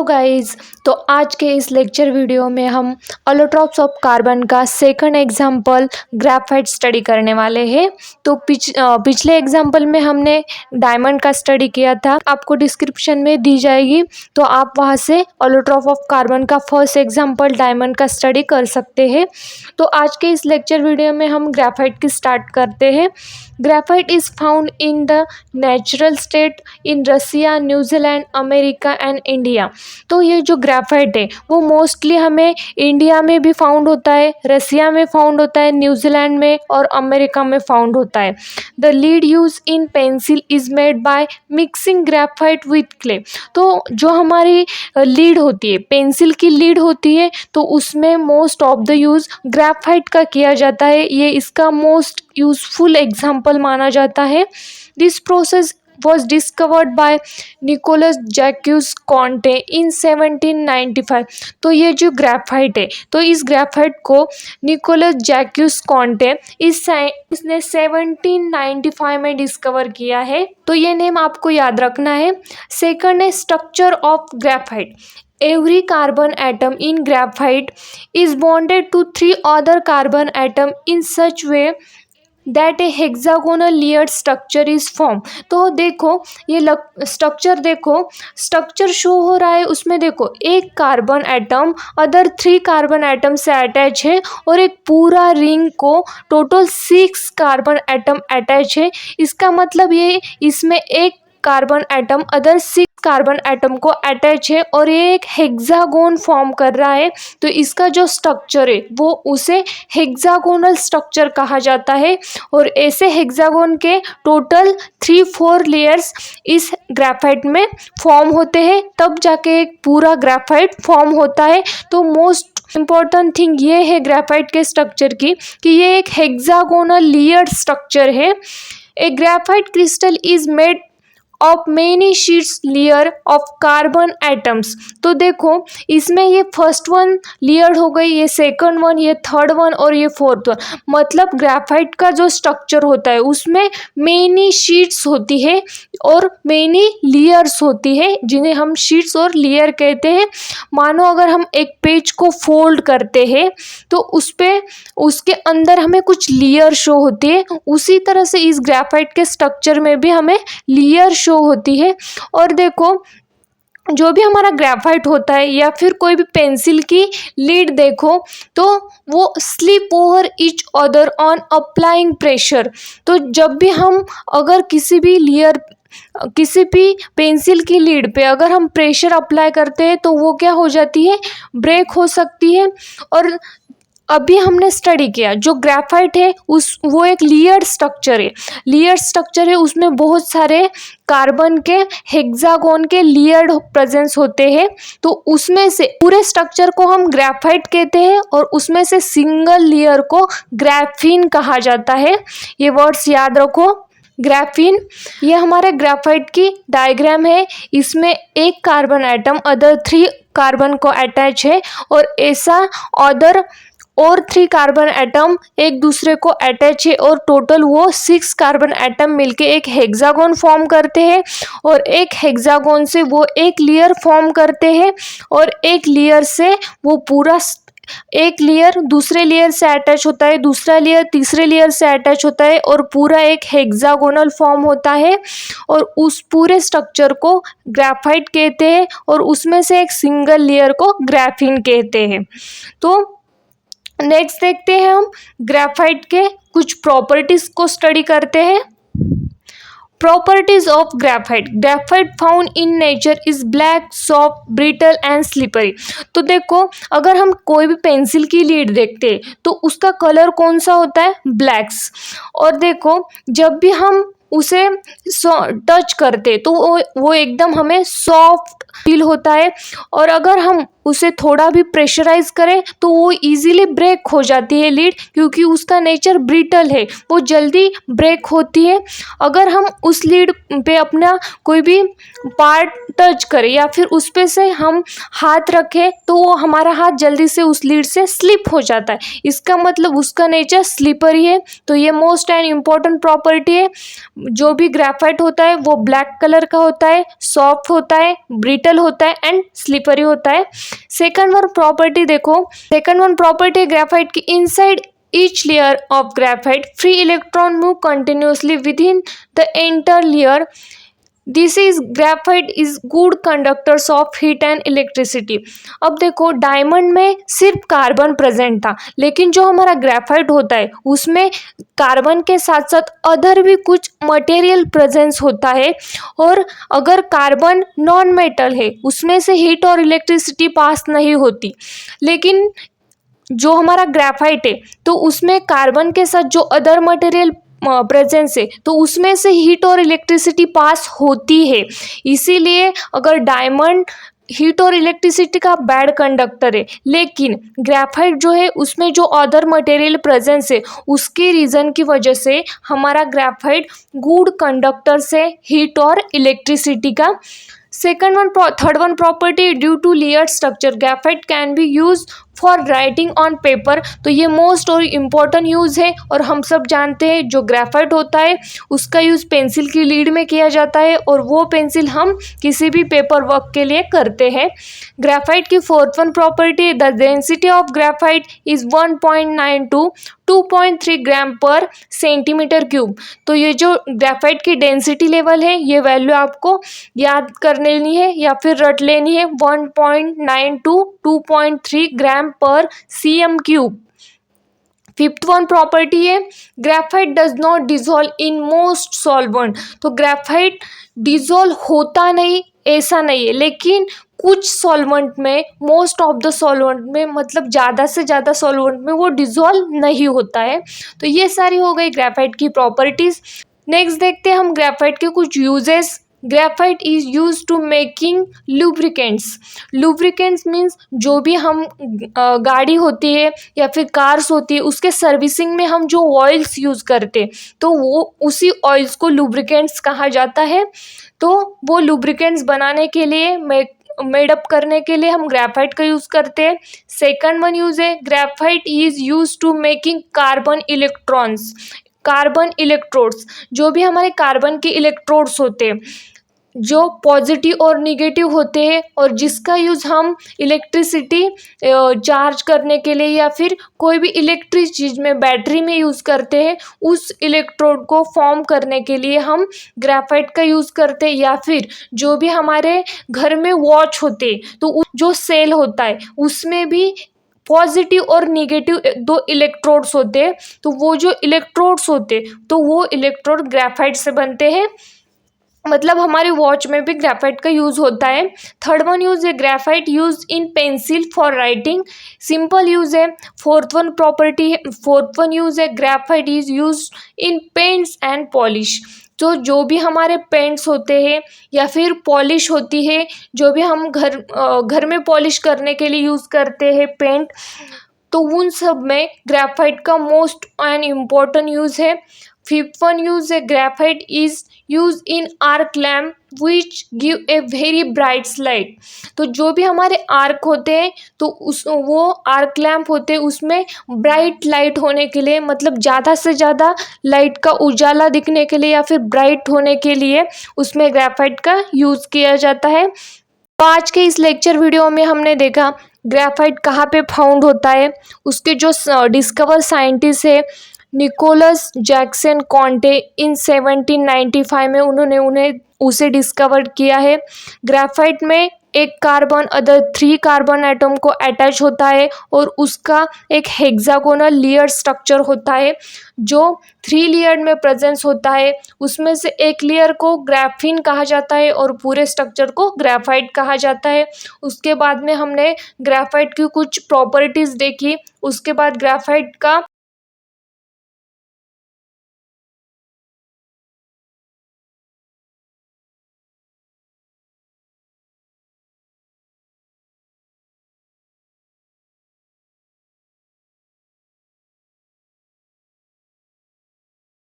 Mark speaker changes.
Speaker 1: Hello guys. तो आज के इस लेक्चर वीडियो में हम अलोट्रॉप्स ऑफ कार्बन का सेकंड एग्जांपल ग्रेफाइट स्टडी करने वाले हैं। तो पिछले एग्जांपल में हमने डायमंड का स्टडी किया था, आपको डिस्क्रिप्शन में दी जाएगी, तो आप वहां से अलोट्रॉप ऑफ कार्बन का फर्स्ट एग्जांपल डायमंड का स्टडी कर सकते हैं। तो आज के इस लेक्चर वीडियो में हम ग्रेफाइट की स्टार्ट करते हैं। Graphite is found in the natural state in Russia, New Zealand, America and India. तो ये जो ग्रेफाइट है वो मोस्टली हमें इंडिया में भी फाउंड होता है, रसिया में फाउंड होता है, न्यूजीलैंड में और अमेरिका में फाउंड होता है। The lead use in pencil is made by mixing graphite with clay. तो जो हमारी लीड होती है, पेंसिल की लीड होती है, तो उसमें most of the use graphite का किया जाता है। ये इसका मोस्ट यूजफुल एग्जाम्पल माना जाता है। This process was discovered by Nicolas Jacques Conte in 1795। तो ये जो ग्रेफाइट है, तो इस ग्रेफाइट को निकोलस जैक्यूस कॉन्टे इसने 1795 में डिस्कवर किया है। तो ये नेम आपको याद रखना है। सेकंड है structure of graphite. Every carbon atom in graphite is bonded to 3 other carbon atom in such way that A hexagonal layered structure is form. तो देखो ये स्ट्रक्चर, देखो स्ट्रक्चर शो हो रहा है, उसमें देखो एक carbon atom other 3 carbon atom से अटैच है और एक पूरा रिंग को टोटल 6 कार्बन एटम अटैच है। इसका मतलब ये इसमें एक carbon atom other 6 carbon atom को अटैच है और ये एक हेक्सागोन फॉर्म कर रहा है। तो इसका जो स्ट्रक्चर है वो उसे हेक्सागोनल स्ट्रक्चर कहा जाता है। और ऐसे हेक्सागोन के टोटल 3-4 लेयर्स इस ग्रेफाइट में फॉर्म होते हैं, तब जाके एक पूरा ग्रेफाइट फॉर्म होता है। तो मोस्ट इम्पॉर्टेंट थिंग ये है ग्रेफाइट के स्ट्रक्चर की कि ये एक हेक्सागोनल लेयर्ड स्ट्रक्चर है। A graphite crystal is made of many sheets layer of carbon atoms. तो देखो इसमें ये फर्स्ट वन लेयर हो गई, ये सेकंड वन, ये थर्ड वन और ये फोर्थ वन। मतलब ग्रेफाइट का जो स्ट्रक्चर होता है उसमें मेनी शीट्स होती है और मेनी लेयर्स होती है, जिन्हें हम शीट्स और लेयर कहते हैं। मानो अगर हम एक पेज को फोल्ड करते हैं तो उस पे उसके अंदर हमें कुछ लेयर शो होती है, उसी तरह से इस ग्रेफाइट के स्ट्रक्चर में भी हमें लेयर शो होती है। और देखो जो भी हमारा ग्रेफाइट होता है या फिर कोई भी पेंसिल की लीड देखो तो वो slip over each other on applying pressure. तो जब भी हम अगर किसी भी पेंसिल की लीड पे अगर हम प्रेशर अप्लाई करते हैं तो वो क्या हो जाती है, ब्रेक हो सकती है। और अभी हमने स्टडी किया जो ग्रेफाइट है वो एक लेयर्ड स्ट्रक्चर है। लेयर्ड स्ट्रक्चर है, उसमें बहुत सारे कार्बन के हेक्सागोन के लेयर्ड प्रेजेंस होते हैं। तो उसमें से पूरे स्ट्रक्चर को हम ग्रेफाइट कहते हैं और उसमें से सिंगल लेयर को ग्राफीन कहा जाता है। ये वर्ड्स याद रखो, ग्राफीन। ये हमारे ग्रेफाइट की डायग्राम है। इसमें एक कार्बन एटम अदर 3 कार्बन को अटैच है और ऐसा अदर और 3 कार्बन एटम एक दूसरे को अटैच है और टोटल वो 6 कार्बन एटम मिलके एक हेक्सागोन फॉर्म करते हैं। और एक हेक्सागोन से वो एक लेयर फॉर्म करते हैं और एक लेयर से वो पूरा एक लेयर दूसरे लेयर से अटैच होता है, दूसरा लेयर तीसरे लेयर से अटैच होता है और पूरा एक हेक्सागोनल फॉर्म होता है। और उस पूरे स्ट्रक्चर को ग्रेफाइट कहते हैं और उसमें से एक सिंगल लेयर को ग्राफीन कहते हैं। तो नेक्स्ट देखते हैं हम ग्रेफाइट के कुछ प्रॉपर्टीज को स्टडी करते हैं। Properties of graphite. Graphite found in nature is black, soft, brittle and slippery. तो देखो अगर हम कोई भी पेंसिल की लीड देखते हैं तो उसका कलर कौन सा होता है, ब्लैक्स। और देखो जब भी हम उसे टच करते तो वो एकदम हमें सॉफ्ट फील होता है। और अगर हम उसे थोड़ा भी प्रेशराइज करें तो वो इजीली ब्रेक हो जाती है लीड, क्योंकि उसका नेचर ब्रिटल है, वो जल्दी ब्रेक होती है। अगर हम उस लीड पे अपना कोई भी पार्ट टच करें या फिर उस पे से हम हाथ रखें तो वो हमारा हाथ जल्दी से उस लीड से स्लिप हो जाता है, इसका मतलब उसका नेचर स्लिपरी है। तो ये मोस्ट एंड इम्पॉर्टेंट प्रॉपर्टी है। जो भी ग्रेफाइट होता है वो ब्लैक कलर का होता है, सॉफ्ट होता है, ब्रिटल होता है एंड स्लिपरी होता है। सेकंड वन प्रॉपर्टी देखो, सेकंड वन प्रॉपर्टी ग्रेफाइट की, inside each layer of graphite free electron move continuously within the entire layer. This is graphite is good conductors of heat and electricity. अब देखो diamond में सिर्फ carbon present था, लेकिन जो हमारा ग्रेफाइट होता है उसमें कार्बन के साथ साथ अदर भी कुछ मटेरियल प्रेजेंस होता है। और अगर कार्बन नॉन मेटल है उसमें से हीट और इलेक्ट्रिसिटी पास नहीं होती, लेकिन जो हमारा ग्रेफाइट है तो उसमें कार्बन के साथ जो अदर मटेरियल प्रेजेंस है तो उसमें से हीट और इलेक्ट्रिसिटी पास होती है। इसीलिए अगर डायमंड हीट और इलेक्ट्रिसिटी का बैड कंडक्टर है, लेकिन ग्रेफाइट जो है उसमें जो अदर मटेरियल प्रेजेंस है उसके रीज़न की वजह से हमारा ग्रेफाइट गुड कंडक्टर से हीट और इलेक्ट्रिसिटी का। Second one third one property, due to layer structure graphite can be use for writing on paper. तो ये मोस्ट और इम्पॉर्टेंट यूज़ है, और हम सब जानते हैं जो ग्रेफाइट होता है उसका यूज़ पेंसिल की लीड में किया जाता है, और वो पेंसिल हम किसी भी पेपर वर्क के लिए करते हैं। ग्रेफाइट की fourth one property, the density of graphite is 1.9 to 2.3 gram पर सेंटीमीटर क्यूब। तो ये जो ग्रेफाइट की डेंसिटी लेवल है ये वैल्यू आपको याद कर लेनी है या फिर रट लेनी है, 1.9 to 2.3 ग्राम पर cm cube. Fifth one property है, graphite does not dissolve in most solvent. तो ग्रेफाइट डिजोल्व होता नहीं ऐसा नहीं है, लेकिन कुछ सॉल्वेंट में, मोस्ट ऑफ द सॉल्वेंट में, मतलब ज़्यादा से ज़्यादा सॉल्वेंट में वो डिजोल्व नहीं होता है। तो ये सारी हो गई ग्रेफाइट की प्रॉपर्टीज़। नेक्स्ट देखते हैं हम ग्रेफाइट के कुछ uses. Graphite is use to making lubricants. Lubricants means जो भी हम गाड़ी होती है या फिर कार्स होती है उसके सर्विसिंग में हम जो ऑयल्स यूज़ करते तो वो उसी ऑयल्स को लुब्रिकेंट्स कहा जाता है। तो वो लुब्रिकेंट्स बनाने के लिए मेडअप करने के लिए हम ग्रेफाइट का यूज़ करते हैं। सेकंड वन यूज़ है, graphite is use to making carbon electrons. Carbon electrodes, जो भी हमारे कार्बन के इलेक्ट्रोड्स होते हैं जो पॉजिटिव और निगेटिव होते हैं, और जिसका यूज़ हम इलेक्ट्रिसिटी चार्ज करने के लिए या फिर कोई भी इलेक्ट्रिक चीज़ में, बैटरी में यूज़ करते हैं, उस इलेक्ट्रोड को फॉर्म करने के लिए हम ग्रेफाइट का यूज़ करते हैं। या फिर जो भी हमारे घर में वॉच होते हैं तो जो सेल होता है उसमें भी पॉजिटिव और निगेटिव दो इलेक्ट्रोड्स होते हैं, तो वो जो इलेक्ट्रोड्स होते हैं तो वो इलेक्ट्रोड ग्रेफाइट से बनते हैं, मतलब हमारे वॉच में भी ग्रेफाइट का यूज़ होता है। थर्ड वन यूज़ है, graphite use in pencil for writing. Simple use है। फोर्थ वन यूज़ है, graphite is use in paints and polish. तो जो भी हमारे पेंट्स होते हैं या फिर पॉलिश होती है, जो भी हम घर में पॉलिश करने के लिए यूज़ करते हैं पेंट, तो उन सब में ग्रेफाइट का मोस्ट एंड इम्पॉर्टेंट यूज़ है। फिफ्थ वन यूज़ है, graphite is use in arc lamp which give a very bright light. तो जो भी हमारे आर्क होते हैं तो वो आर्क लैम्प होते हैं उसमें ब्राइट लाइट होने के लिए, मतलब ज़्यादा से ज़्यादा लाइट का उजाला दिखने के लिए या फिर ब्राइट होने के लिए उसमें ग्रेफाइट का यूज़ किया जाता है। तो आज के इस लेक्चर वीडियो में हमने देखा ग्रेफाइट कहाँ पे फाउंड होता है, उसके जो डिस्कवर साइंटिस्ट है निकोलस जैक्सन कॉन्टे इन 1795 में उन्होंने उसे डिस्कवर किया है। ग्रेफाइट में एक कार्बन अदर 3 कार्बन एटम को अटैच होता है और उसका एक हेक्सागोनल लेयर स्ट्रक्चर होता है जो 3 लेयर में प्रेजेंस होता है। उसमें से एक लेयर को ग्राफीन कहा जाता है और पूरे स्ट्रक्चर को ग्रेफाइट कहा जाता है। उसके बाद में हमने ग्रेफाइट की कुछ प्रॉपर्टीज़ देखी। उसके बाद ग्रेफाइट का